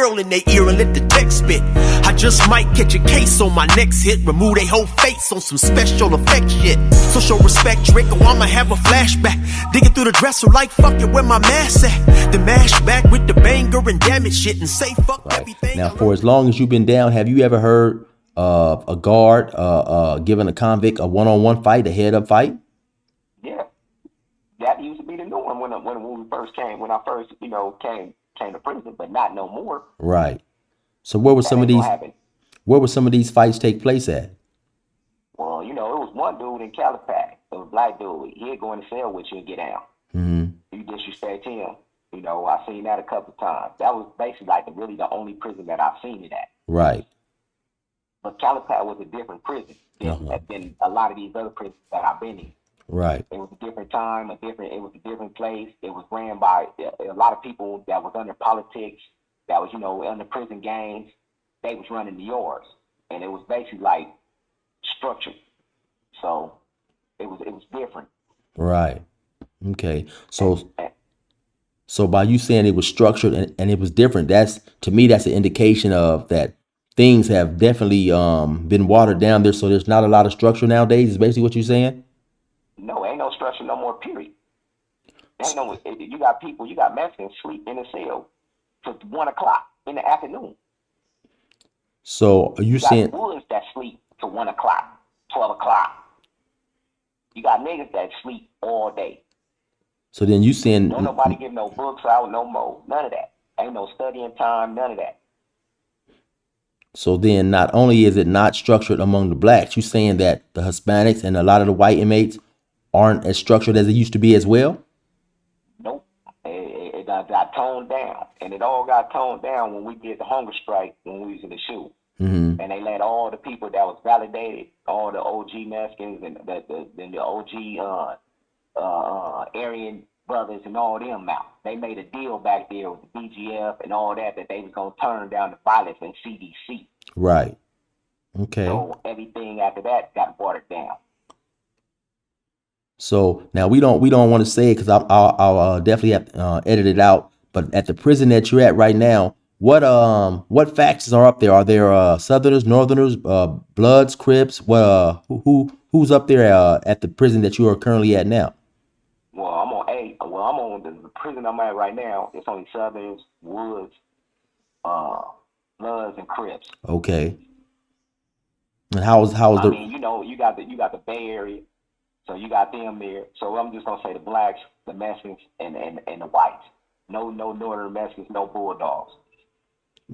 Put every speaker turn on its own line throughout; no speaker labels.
girl in their ear and let the text spit. I just might catch a case on my next hit. Remove their whole face on some special effect shit. So show respect, Drake, or I'ma have a flashback. Digging through the dresser like, fuck it, where my mask at? The mash back with the banger and damage shit and say fuck everything.
Now, for as long as you've been down, have you ever heard of a guard giving a convict a one-on-one fight, a head-up fight?
Yeah, that used to be the norm when we first came. When I first, came to prison, but not no more.
Right. So where were some of these? Where would some of these fights take place at?
Well, it was one dude in Calif. It was a black dude. He'd go in the cell with you and get down.
Mm-hmm.
You disrespect him. I seen that a couple of times. That was basically really the only prison that I've seen it at.
Right.
But Calif was a different prison than a lot of these other prisons that I've been in.
Right.
It was a different time, it was a different place. It was ran by a lot of people that was under politics, that was, under prison gangs. They was running the yards. And it was basically like structured. So it was different.
Right. Okay. So by you saying it was structured and it was different, to me that's an indication of that things have definitely been watered down there. So there's not a lot of structure nowadays, is basically what you're saying?
No, ain't no structure no more, period. You got Mexicans sleep in the cell till 1 o'clock in the afternoon.
So are you saying
Woods that sleep till 1 o'clock, 12 o'clock. You got niggas that sleep all day.
So then you saying
don't nobody give no books out no more. None of that. Ain't no studying time, none of that.
So then not only is it not structured among the blacks, you saying that the Hispanics and a lot of the white inmates aren't as structured as it used to be as well?
Nope. It got toned down. And it all got toned down when we did the hunger strike when we was in the SHU.
Mm-hmm.
And they let all the people that was validated, all the OG Mexicans and the OG Aryan brothers and all them out. They made a deal back there with the BGF and all that they was going to turn down the violence in CDC.
Right. Okay.
So everything after that got watered down.
So now we don't want to say it because I'll definitely have to edit it out. But at the prison that you're at right now, what factions are up there? Are there Southerners, Northerners, Bloods, Crips? Who's up there at the prison that you are currently at now?
Well, I'm on the prison I'm at right now. It's only Southerners, Woods, Bloods, and Crips.
Okay. And how is the?
You got the Bay Area. So you got them there. So I'm just gonna say the blacks, the Mexicans, and the whites. No Northern Mexicans, no Bulldogs.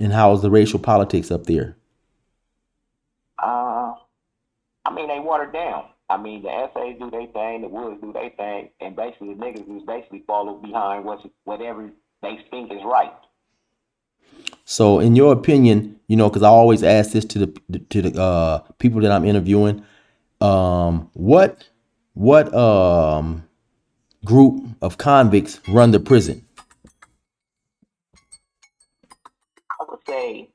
And how is the racial politics up there?
They watered down. The essays do their thing, the Woods do their thing, and basically the niggas is basically follow behind whatever they think is right.
So, in your opinion, because I always ask this to the people that I'm interviewing, what group of convicts run the prison?
I would say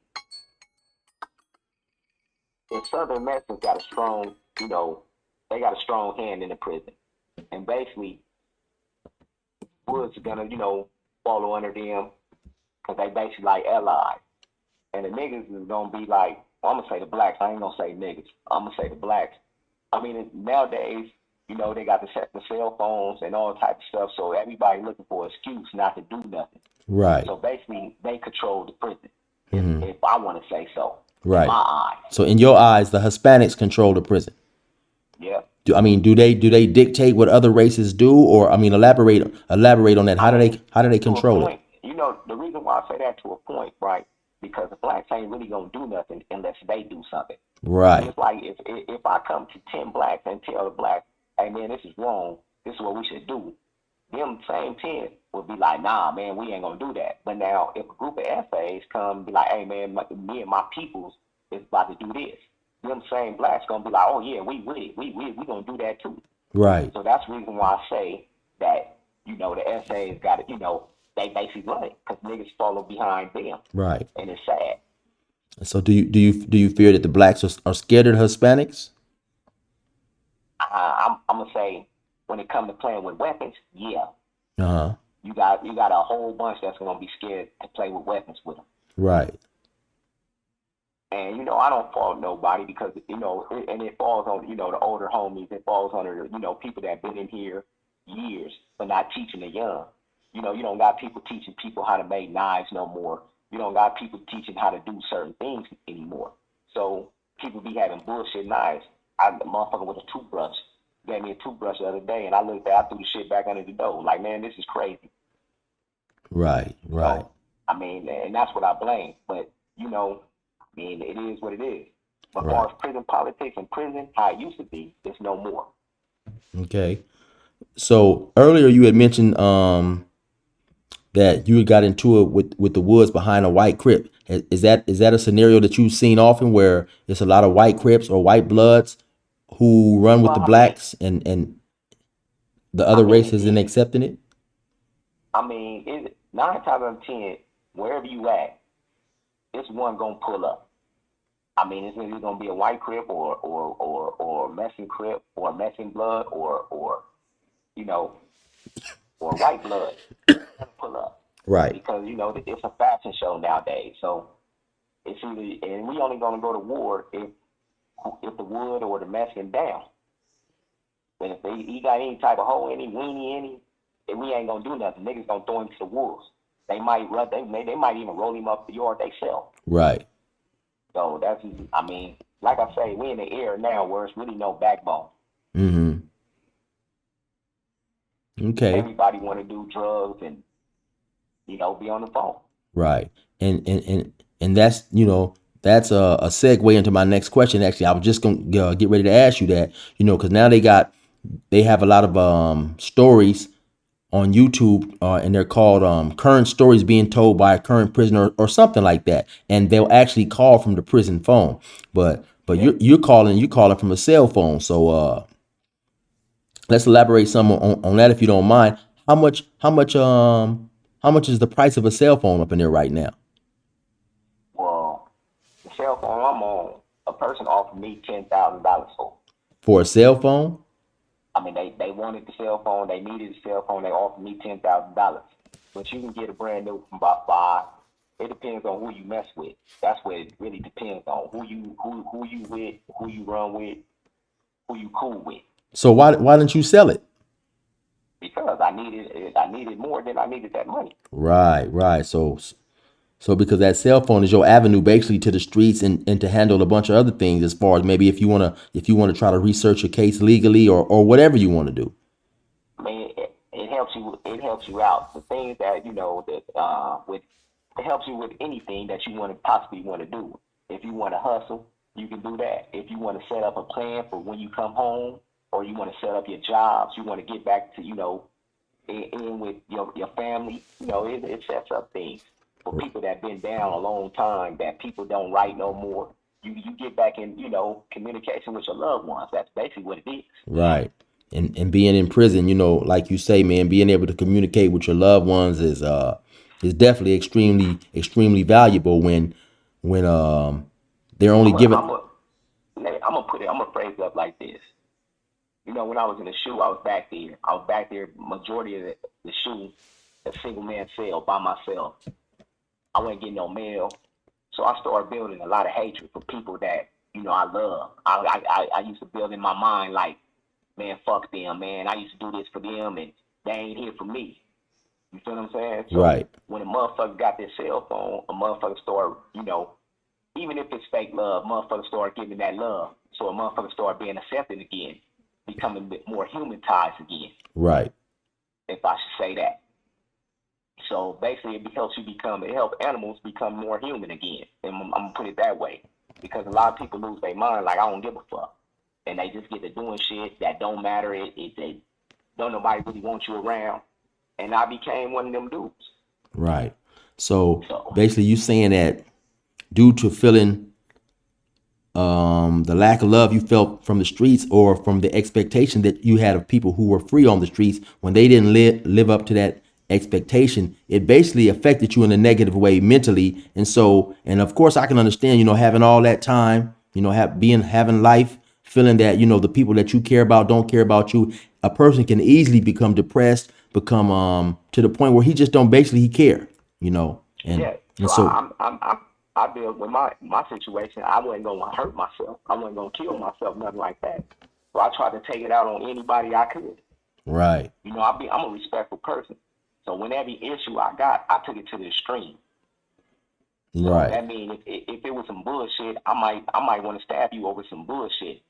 the Southern Mexicans got a strong, they got a strong hand in the prison. And basically, Woods are gonna, follow under them because they basically like allies. And the niggas is gonna be like, I'm gonna say the blacks, I ain't gonna say niggas, I'm gonna say the blacks. Nowadays, they got the cell phones and all type of stuff, so everybody looking for an excuse not to do nothing.
Right.
So basically, they control the prison,
mm-hmm.
if I want to say so.
Right.
In my eyes.
So in your eyes, the Hispanics control the prison.
Yeah.
Do they dictate what other races do, or elaborate on that? How do they control it?
The reason why I say that to a point, right? Because the blacks ain't really gonna do nothing unless they do something.
Right.
It's like if I come to 10 blacks and tell the blacks, hey man, this is wrong, this is what we should do, them same 10 will be like, nah man, we ain't gonna do that. But now if a group of FAs come and be like, hey man, me and my peoples is about to do this, them same blacks gonna be like, oh yeah, we gonna do that too.
Right.
So that's the reason why I say that, the FAs got it, they basically run it because niggas follow behind them.
Right.
And it's sad.
So do you fear that the blacks are scared of the Hispanics?
I'm gonna say when it comes to playing with weapons, yeah.
Uh-huh.
You got a whole bunch that's gonna be scared to play with weapons with them.
Right.
And I don't fault nobody because and it falls on the older homies. It falls on the people that been in here years, but not teaching the young. You don't got people teaching people how to make knives no more. You don't got people teaching how to do certain things anymore. So people be having bullshit knives. The motherfucker with a toothbrush gave me a toothbrush the other day, and I looked at, I threw the shit back under the door. Like, man, this is crazy.
Right. Right.
So I mean, and that's what I blame. But I mean, it is what it is. But as far as prison politics and prison, how it used to be, it's no more.
Okay. So earlier you had mentioned that you got into it with the woods behind a white crip. Is that a scenario that you've seen often where it's a lot of white crips or white bloods who run with the
Well,
blacks and the
I
other
mean,
race isn't accepting it?
it 9 times out of 10, wherever you at, it's one gonna pull up. I mean, it's either gonna be a white crip or a messing crip or a messing blood or you know or white blood pull up
Right.
because it's a fashion show nowadays. So it's either, and we only gonna go to war if the wood or the Mexican down. But if he got any type of hole, any weenie, and we ain't gonna do nothing. Niggas gonna throw him to the wolves. They might run. They might even roll him up the yard themselves.
Right.
So that's, I mean, like I say, we in the era now where it's really no backbone.
Mm-hmm. Okay.
Everybody want to do drugs and be on the phone.
Right. And that's that's a segue into my next question. Actually, I was just gonna get ready to ask you that, because now they have a lot of stories on YouTube, and they're called current stories being told by a current prisoner or something like that, and they'll actually call from the prison phone. But you're calling from a cell phone. So let's elaborate some on that if you don't mind. How much is the price of a cell phone up in there right now?
Well, the cell phone I'm on, a person offered me $10,000 for.
For a cell phone?
I mean, they wanted the cell phone, they needed the cell phone, they offered me $10,000. But you can get a brand new from about 5. It depends on who you mess with. That's what it really depends on. Who you with, who you run with, who you cool with.
So why didn't you sell it?
Because I needed more than I needed that money.
Right. So because that cell phone is your avenue basically to the streets and to handle a bunch of other things, as far as maybe if you wanna try to research a case legally or whatever you want to do.
I mean, it helps you. It helps you out. The things that with it helps you with anything that you possibly want to do. If you want to hustle, you can do that. If you want to set up a plan for when you come home, or you want to set up your jobs, you want to get back to in with your family. It sets up things for people that been down a long time that people don't write no more. You get back in communication with your loved ones. That's basically what it is.
Right. And being in prison, like you say, man, being able to communicate with your loved ones is definitely extremely valuable when they're only given.
I'm gonna phrase it up like this. When I was in the shoe, I was back there. Majority of the shoe, a single man cell by myself. I wasn't getting no mail, so I started building a lot of hatred for people that I love. I used to build in my mind like, man, fuck them, man. I used to do this for them, and they ain't here for me. You feel what I'm saying? So
Right.
when a motherfucker got their cell phone, a motherfucker started, even if it's fake love, motherfucker started giving that love. So a motherfucker started being accepted again, becoming a bit more humanized again,
Right.
if I should say that. So basically, it helps animals become more human again. And I'm gonna put it that way, because a lot of people lose their mind, like I don't give a fuck, and they just get to doing shit that don't matter. They don't nobody really want you around, and I became one of them dudes.
Right. So
So
basically, you saying that due to feeling the lack of love you felt from the streets, or from the expectation that you had of people who were free on the streets, when they didn't live up to that expectation, it basically affected you in a negative way mentally. And of course I can understand, having all that time, having life, feeling that the people that you care about don't care about you. A person can easily become depressed, become to the point where he just don't basically care, and
yeah,
And
So
so,
I deal with my situation. I wasn't gonna hurt myself. I wasn't gonna kill myself, nothing like that. So I tried to take it out on anybody I could.
right,
You know, I'm a respectful person. So when every issue I got, I took it to the extreme. So
right.
that means if it was some bullshit, I might want to stab you over some bullshit.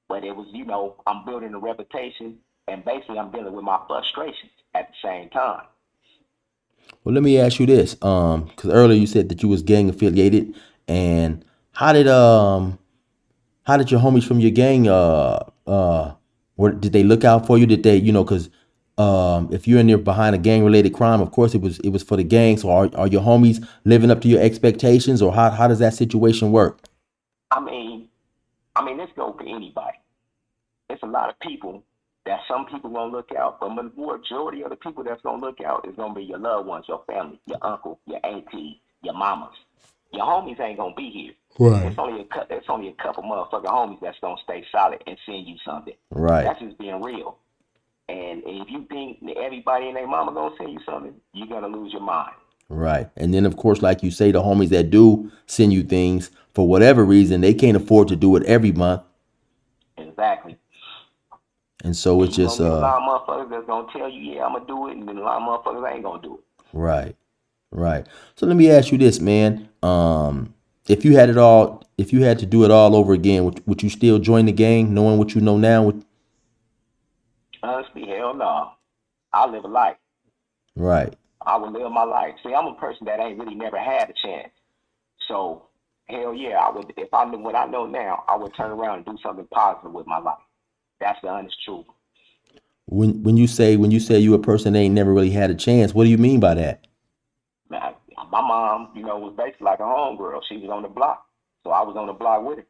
But it was, you know, I'm building a reputation, and basically I'm dealing with my frustrations at the same time.
Well, let me ask you this, because earlier you said that you was gang affiliated, and how did um how did your homies from your gang did they look out for you? Did they, because if you're in there behind a gang related crime, of course it was for the gang. So are your homies living up to your expectations, or how does that situation work?
I mean, this go for anybody. It's a lot of people that some people gonna look out, but the majority of the people that's gonna look out is gonna be your loved ones, your family, your uncle, your auntie, your mamas. Your homies ain't gonna be here.
Right.
It's only a couple motherfucking homies that's gonna stay solid and send you something.
Right.
That's just being real. And if you think that everybody and their mama gonna send you something, you're gonna lose your mind.
Right. And then of course, like you say, the homies that do send you things for whatever reason, they can't afford to do it every month.
Exactly.
And so
And
it's
you're
just
gonna get a lot of motherfuckers that's gonna tell you, yeah, I'm gonna do it, and then a lot of motherfuckers ain't gonna do it.
right. Right. So let me ask you this, man. If you had it all, if you had to do it all over again, would you still join the gang, knowing what you know now?
Honestly, hell no. I live a life.
Right.
I would live my life. See, I'm a person that ain't really never had a chance. So, hell yeah, I would. If I knew what I know now, I would turn around and do something positive with my life. That's the honest truth.
When you say you a person that ain't never really had a chance, what do you mean by that?
Now, my mom, was basically like a homegirl. She was on the block, so I was on the block with her.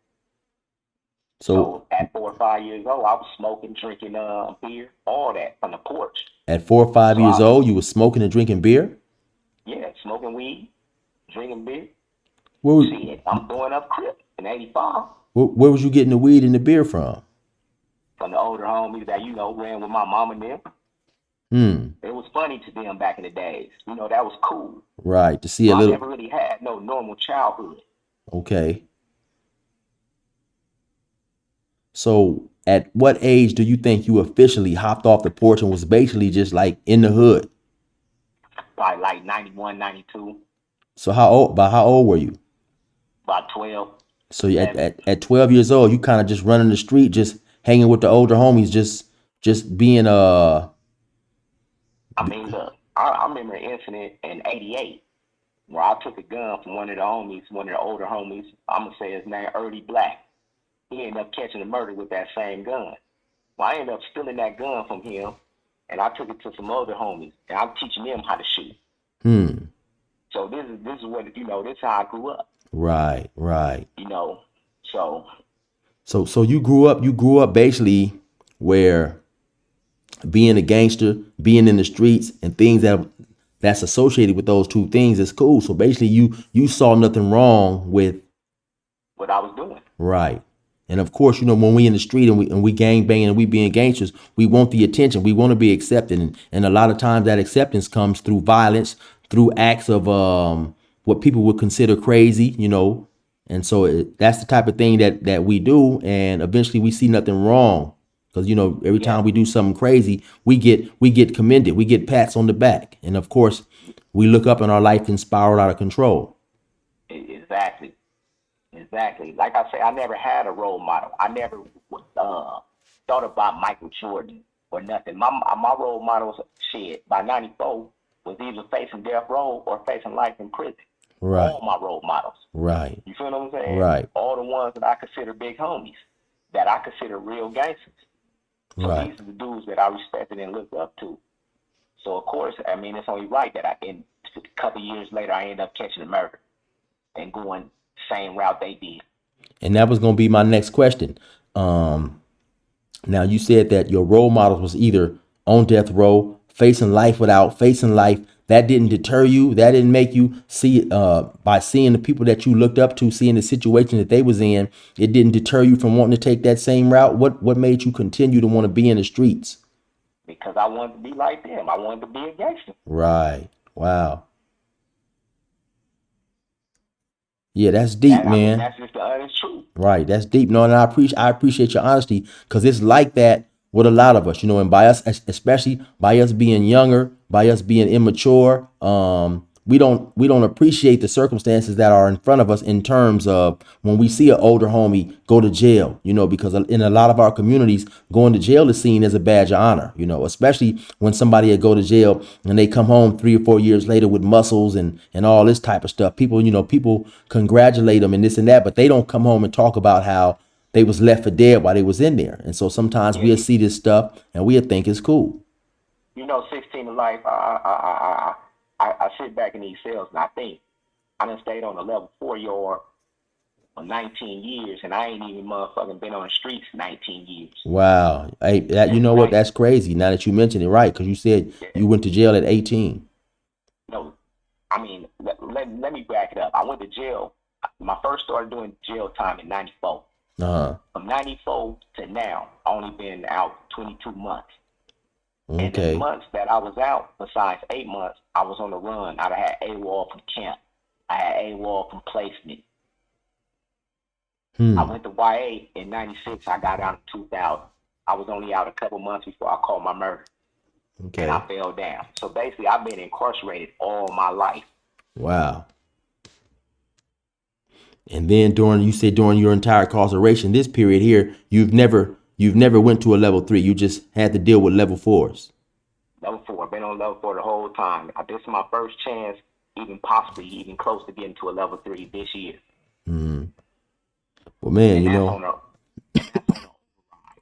So
So at 4 or 5 years old, I was smoking, drinking beer, all that from the porch.
at 4 or 5
So
years old, you was smoking and drinking beer.
smoking weed, drinking beer.
Where
Shit, I'm throwing up Crip in '85
where was you getting the weed and the beer from?
from the older homies that ran with my mom and them.
Hmm.
It was funny to them back in the days. That was cool.
Right. To see
So
a
I
little.
never really had no normal childhood.
Okay. So at what age do you think you officially hopped off the porch and was basically just like in the hood?
Probably like 91, 92,
So how old were you?
about 12,
So you- at
11.
at, at 12 years old, you kind of just running the street, just hanging with the older homies, just being
Look, I remember an incident in '88 where I took a gun from one of the homies, one of the older homies. I'm gonna say his name, Early Black. He ended up catching a murder with that same gun. Well, I ended up stealing that gun from him, and I took it to some other homies, and I'm teaching them how to shoot.
hmm.
So this is what this is how I grew up.
Right, right.
You know, so
So you grew up basically where being a gangster, being in the streets, and things that's associated with those two things is cool. So basically, you saw nothing wrong with.
what I was doing.
Right. And of course, when we in the street and we gang banging and we being gangsters, we want the attention. We want to be accepted. And a lot of times that acceptance comes through violence, through acts of what people would consider crazy. And so that's the type of thing that we do. And eventually we see nothing wrong. Because every
Yeah,
time we do something crazy, we get commended. We get pats on the back. And of course, we look up and our life can spiral out of control.
exactly. Exactly. Like I say, I never had a role model. I never thought about Michael Jordan or nothing. My role models, shit, by '94 was either facing death row or facing life in prison.
Right.
All my role models.
Right.
You feel what I'm saying?
Right.
All the ones that I consider big homies, that I consider real gangsters. So
Right.
these are the dudes that I respected and looked up to. So of course, it's only right that a couple years later, I end up catching a murder and going the same route they did.
And that was going to be my next question. Um, Now you said that your role models was either on death row, facing life without facing life. That didn't deter you. That didn't make you see by seeing the people that you looked up to, seeing the situation that they was in. It didn't deter you from wanting to take that same route. What made you continue to want to be in the streets?
Because I wanted to be like them. I wanted to be a gangster.
Right. Wow. Yeah, that's deep,
I mean,
man.
that's just the honest truth.
Right. That's deep. No, and I appreciate your honesty because it's like that with a lot of us, and by us, especially by us being younger, by us being immature, we don't appreciate the circumstances that are in front of us in terms of when we see an older homie go to jail, because in a lot of our communities, going to jail is seen as a badge of honor, especially when somebody will go to jail and they come home 3 or 4 years later with muscles and all this type of stuff. People congratulate them and this and that, but they don't come home and talk about how they was left for dead while they was in there. And so sometimes
Yeah,
we'll see this stuff and we'll think it's cool.
16 to life. I sit back in these cells and I think I done stayed on a level 4 yard for 19 years, and I ain't even motherfucking been on the streets 19 years.
Wow. Hey, you
That's
know what?
like,
That's crazy. Now that you mention it, right? Because you said
yeah,
you went to jail at 18.
no, I mean, let me back it up. I went to jail. My first started doing jail time in '94.
Uh-huh.
From '94 to now, I only been out 22 months. And the
Okay.
months that I was out, besides 8 months, I was on the run. I had AWOL from camp. I had AWOL from placement. I
Hmm.
went to YA in '96. I got out in 2000. I was only out a couple months before I called my murder, and I
Okay.
fell down. So basically, I've been incarcerated all my life.
Wow. And then during your entire incarceration, this period here, you've never went to a level 3. You just had to deal with level 4s.
Level 4. I've been on level 4 the whole time. This is my first chance, even possibly even close to getting to a level 3 this year.
Well, man,
And that's on the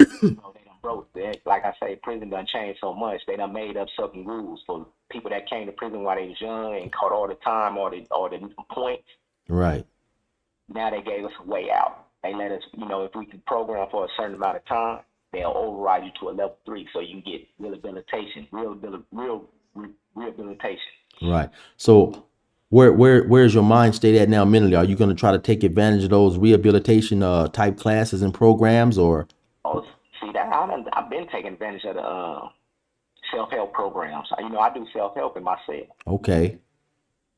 they done broke that. Like I say, prison done changed so much. They done made up certain rules for people that came to prison while they was young and caught all the time or the points.
right.
Now they gave us a way out. They let us, if we can program for a certain amount of time, they'll override you to a level 3 so you can get rehabilitation.
Right. So where's your mind state at now mentally? Are you going to try to take advantage of those rehabilitation type classes and programs or
Oh, see that I've been taking advantage of the self-help programs. I do self-help in my cell.
okay.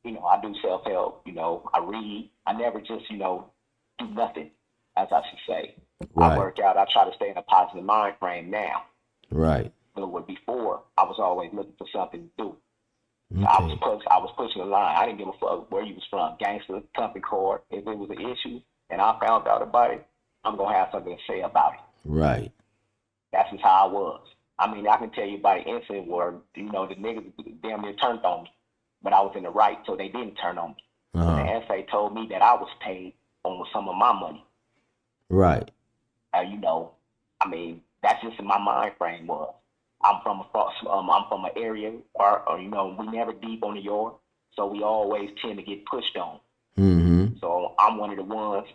I do self-help. I read. I never just do nothing, as I should say. I
Right.
work out. I try to stay in a positive mind frame now.
Right.
But before, I was always looking for something to do.
Okay.
I was pushing the line. I didn't give a fuck where you was from, gangster, company card. If it was an issue and I found out about it, I'm gonna have something to say about it.
Right.
That's just how I was. I mean, I can tell you about an incident where the niggas damn near turned on me, but I was in the right, so they didn't turn on me. But the
Uh-huh.
SA told me that I was paid on some of my money.
Right.
Uh, you know, I mean, that's just in my mind frame was. I'm from an area or we never deep on the yard, so we always tend to get pushed on.
Mm-hmm.
So I'm one of the ones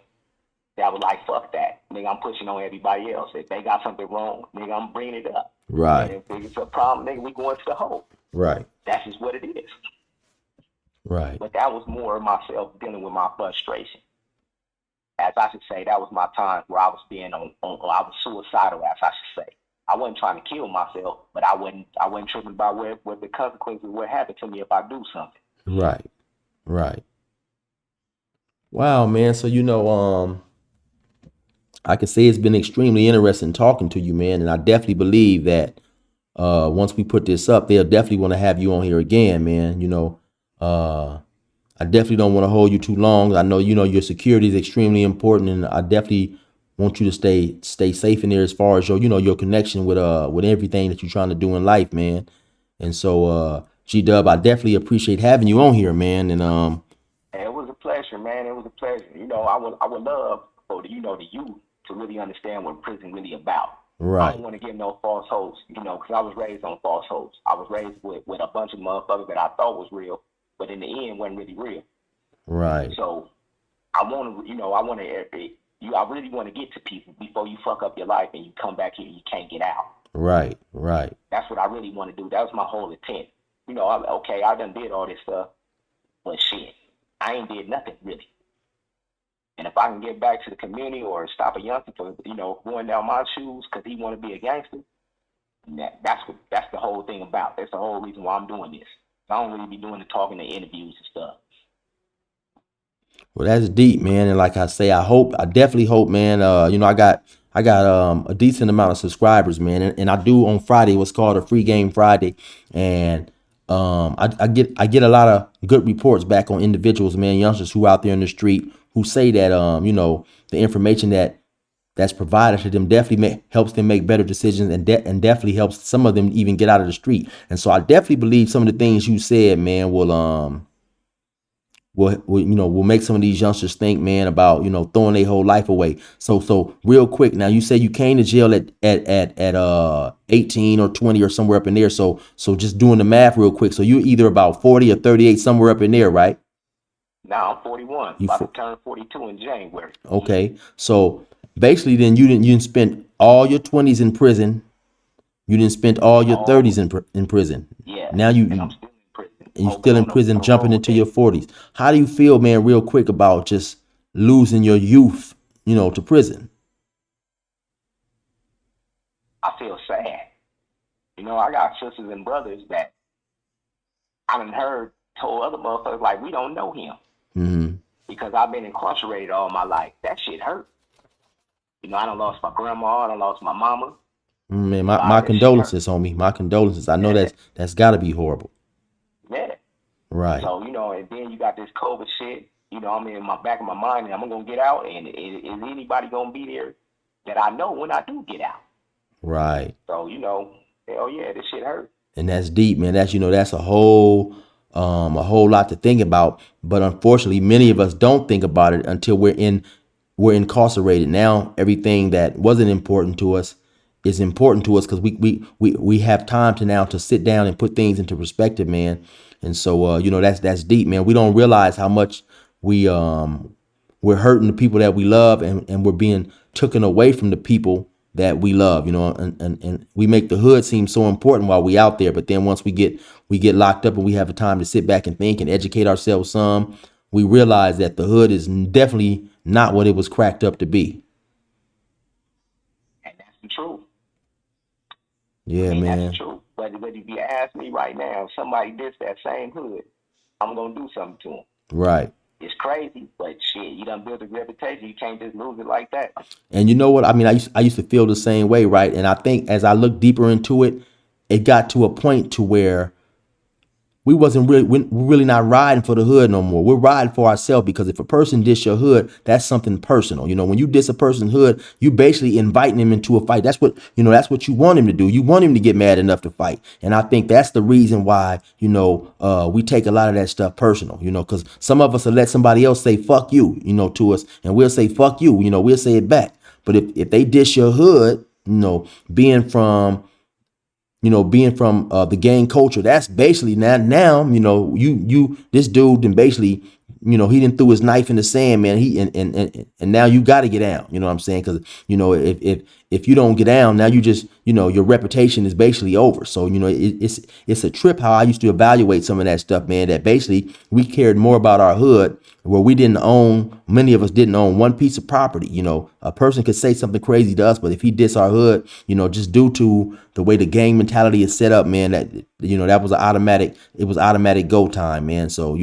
that was like, fuck that, nigga. I'm pushing on everybody else. If they got something wrong, nigga, I'm bringing it up. And
Right.
if it's a problem, nigga, we going to the hole.
Right.
That's just what it is.
Right.
But that was more of myself dealing with my frustration. As I should say, that was my time where I was being I was suicidal, as I should say. I wasn't trying to kill myself, but I wasn't tripping about what the consequences would happen to me if I do something.
Right. Right. Wow, man. So I can say it's been extremely interesting talking to you, man, and I definitely believe that once we put this up, they'll definitely want to have you on here again, man. Uh I definitely don't want to hold you too long. I know your security is extremely important, and I definitely want you to stay safe in there as far as your connection with everything that you're trying to do in life, man. And so G Dub, I definitely appreciate having you on here, man. And
And it was a pleasure, man. It was a pleasure. I would love for the youth to really understand what prison really about. I don't
right,
want to give no false hopes, because I was raised on false hopes. I was raised with a bunch of motherfuckers that I thought was real, but in the end wasn't really real.
right,
So I want to, I really want to get to people before you fuck up your life and you come back here and you can't get out.
right, right,
That's what I really want to do. That was my whole intent. I done did all this stuff, but shit, I ain't did nothing really. And if I can get back to the community or stop a youngster from, going down my shoes because he want to be a gangster, that's the whole thing about. That's the whole reason why I'm doing this. I don't really be doing the talking, the interviews and stuff.
Well, that's deep, man. And like I say, I definitely hope, man. I got a decent amount of subscribers, man, and I do on Friday what's called a free game Friday, and I get a lot of good reports back on individuals, man, youngsters who out there in the street who say that the information that's provided to them definitely helps them make better decisions, and definitely helps some of them even get out of the street. And so I definitely believe some of the things you said, man, will make some of these youngsters think, man, about throwing their whole life away. So real quick, now you say you came to jail at 18 or 20 or somewhere up in there. So just doing the math real quick. So you either about 40 or 38 somewhere up in there, right?
Now I'm 41,
You
about
fo-
to turn 42 in January.
okay. So basically, then you didn't spend all your 20s in prison. You didn't spend all your
All
30s in prison.
Yeah,
Now you,
and I'm
you
still in prison,
and you
hoping
still in
on
prison,
a
jumping
parole
into your
date.
40s. How do you feel, man, real quick, about just losing your youth, to prison?
I feel sad. I got sisters and brothers that I done heard told other motherfuckers like we don't know him
Hmm.
because I've been incarcerated all my life. That shit hurt. I done lost my grandma, I done lost my mama.
Man,
A
my,
lot
my
of that shit hurt.
condolences, homie. My condolences. I know
Yeah,
that's got to be horrible.
yeah.
Right,
So, and then you got this COVID shit. I'm in my back of my mind, and I'm gonna get out, and is anybody gonna be there that I know when I do get out?
right.
So, hell yeah, this shit hurt.
And that's deep, man. That's a whole lot to think about. But unfortunately, many of us don't think about it until we're incarcerated. Now everything that wasn't important to us is important to us, because we have time to now to sit down and put things into perspective, man. And so that's deep, man. We don't realize how much we we're hurting the people that we love, and we're being taken away from the people that we love, and we make the hood seem so important while we out there. But then once we get locked up and we have a time to sit back and think and educate ourselves some, we realize that the hood is definitely not what it was cracked up to be.
And that's the truth.
Yeah,
That's the
man.
truth. But if you ask me right now, if somebody did that same hood, I'm gonna do something to them.
Right.
It's crazy, but shit, you done built a reputation. You can't just lose it like that.
And you know what? I mean, I used to feel the same way, right? And I think as I look deeper into it, it got to a point to where we're really not riding for the hood no more. We're riding for ourselves, because if a person diss your hood, that's something personal. When you diss a person's hood, you basically inviting him into a fight. That's what you want him to do. You want him to get mad enough to fight. And I think that's the reason why, we take a lot of that stuff personal, because some of us will let somebody else say fuck you, to us, and we'll say fuck you, we'll say it back. But if they diss your hood, being from the gang culture, that's basically now you this dude then basically, he didn't threw his knife in the sand, man. He and now you got to get down. You know what I'm saying? Because if you don't get down, now you just your reputation is basically over. So it's a trip how I used to evaluate some of that stuff, man. That basically we cared more about our hood, where many of us didn't own one piece of property. A person could say something crazy to us, but if he diss our hood, just due to the way the gang mentality is set up, man, that was automatic go time, man. So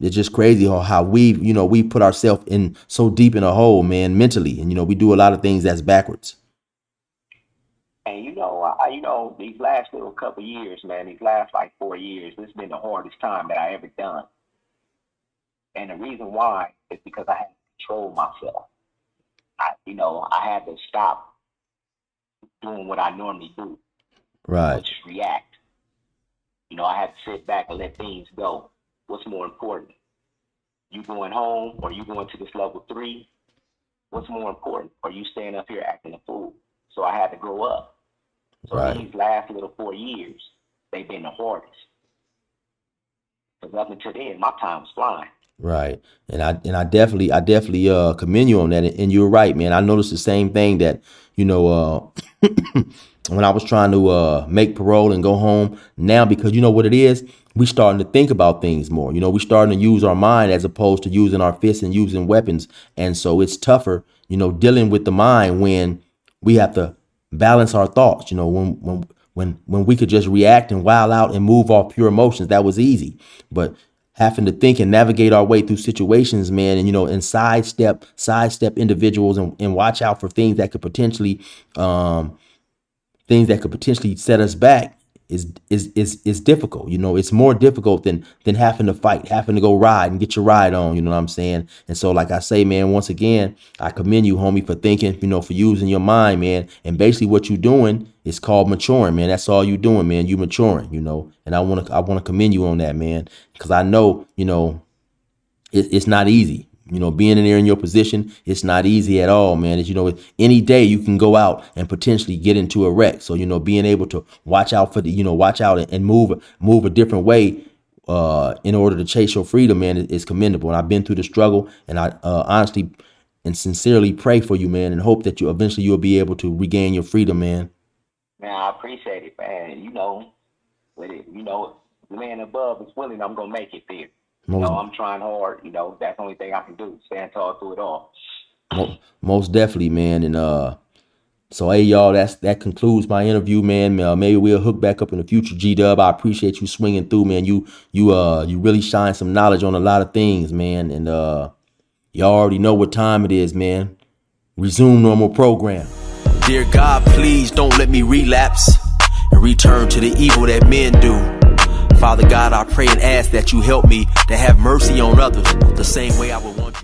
it's just crazy how we put ourselves in so deep in a hole, man, mentally, and we do a lot of things that's backwards.
And these last little couple years, man, these last like 4 years, this has been the hardest time that I ever done. And the reason why is because I had to control myself. I had to stop doing what I normally do,
Right,
which is react. I had to sit back and let things go. What's more important? You going home or you going to this level 3? What's more important? Or you staying up here acting a fool? So I had to grow up. So
right.
these last little 4 years, they've been the hardest. Because up until then, my time was flying.
Right. And I definitely commend you on that. And you're right, man. I noticed the same thing, that, when I was trying to make parole and go home now, because you know what it is, we starting to think about things more. We starting to use our mind as opposed to using our fists and using weapons. And so it's tougher, dealing with the mind when we have to balance our thoughts. When we could just react and wild out and move off pure emotions, that was easy. But having to think and navigate our way through situations, man, and and sidestep individuals and watch out for things that could potentially set us back is difficult. It's more difficult than having to fight, having to go ride and get your ride on, you know what I'm saying? And so, like I say, man, once again, I commend you, homie, for thinking, for using your mind, man. And basically what you're doing is called maturing, man. That's all you doing, man. You maturing, and I want to commend you on that, man, because I know, it's not easy. Being in there in your position, it's not easy at all, man. Any day you can go out and potentially get into a wreck. So, being able to watch out for watch out and move a different way in order to chase your freedom, man, is commendable. And I've been through the struggle, and I honestly and sincerely pray for you, man, and hope that you'll be able to regain your freedom, man.
Man, I appreciate it, man. With it, the man above is willing, I'm gonna make it there. I'm trying hard. That's the only thing I can do. Stand tall through it all.
Most definitely, man. And so hey, y'all, that concludes my interview, man. Maybe we'll hook back up in the future, G-Dub. I appreciate you swinging through, man. You really shine some knowledge on a lot of things, man. And y'all already know what time it is, man. Resume normal program.
Dear God, please don't let me relapse and return to the evil that men do. Father God, I pray and ask that you help me to have mercy on others the same way I would want you.